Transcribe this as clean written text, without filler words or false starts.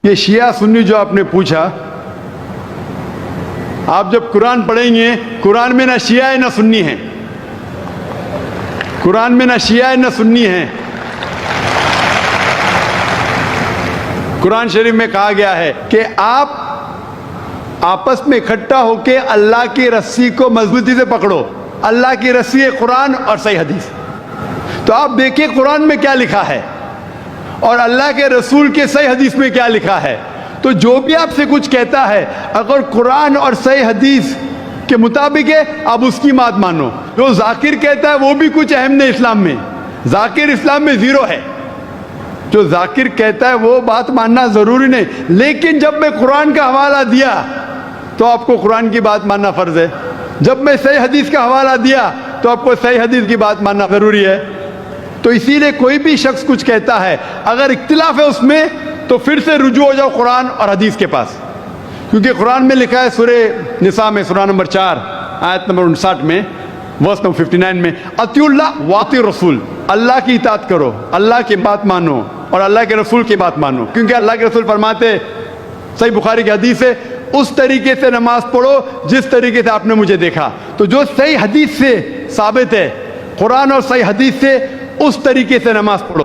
یہ شیعہ سنی جو آپ نے پوچھا، آپ جب قرآن پڑھیں گے، قرآن میں نہ شیعہ ہے نہ سنی ہیں، قرآن میں نہ شیعہ ہے نہ سنی ہیں۔ قرآن شریف میں کہا گیا ہے کہ آپ آپس میں اکٹھا ہو کے اللہ کی رسی کو مضبوطی سے پکڑو۔ اللہ کی رسی ہے قرآن اور صحیح حدیث۔ تو آپ دیکھیں قرآن میں کیا لکھا ہے اور اللہ کے رسول کے صحیح حدیث میں کیا لکھا ہے۔ تو جو بھی آپ سے کچھ کہتا ہے، اگر قرآن اور صحیح حدیث کے مطابق ہے، آپ اس کی بات مانو۔ جو ذاکر کہتا ہے وہ بھی کچھ اہم نہیں اسلام میں، ذاکر اسلام میں زیرو ہے۔ جو ذاکر کہتا ہے وہ بات ماننا ضروری نہیں، لیکن جب میں قرآن کا حوالہ دیا تو آپ کو قرآن کی بات ماننا فرض ہے، جب میں صحیح حدیث کا حوالہ دیا تو آپ کو صحیح حدیث کی بات ماننا ضروری ہے۔ تو اسی لیے کوئی بھی شخص کچھ کہتا ہے، اگر اختلاف ہے اس میں تو پھر سے رجوع ہو جاؤ قرآن اور حدیث کے پاس، کیونکہ قرآن میں لکھا ہے سورہ نساء میں سورہ نمبر 4 آیت نمبر 59 میں، ورس نمبر 59 میں، اطیعوا اللہ واطیعوا الرسول، اللہ کی اطاعت کرو، اللہ کی بات مانو اور اللہ کے رسول کی بات مانو، کیونکہ اللہ کے رسول فرماتے، صحیح بخاری کی حدیث ہے، اس طریقے سے نماز پڑھو جس طریقے سے آپ نے مجھے دیکھا۔ تو جو صحیح حدیث سے ثابت ہے، قرآن اور صحیح حدیث سے، اس طریقے سے نماز پڑھو۔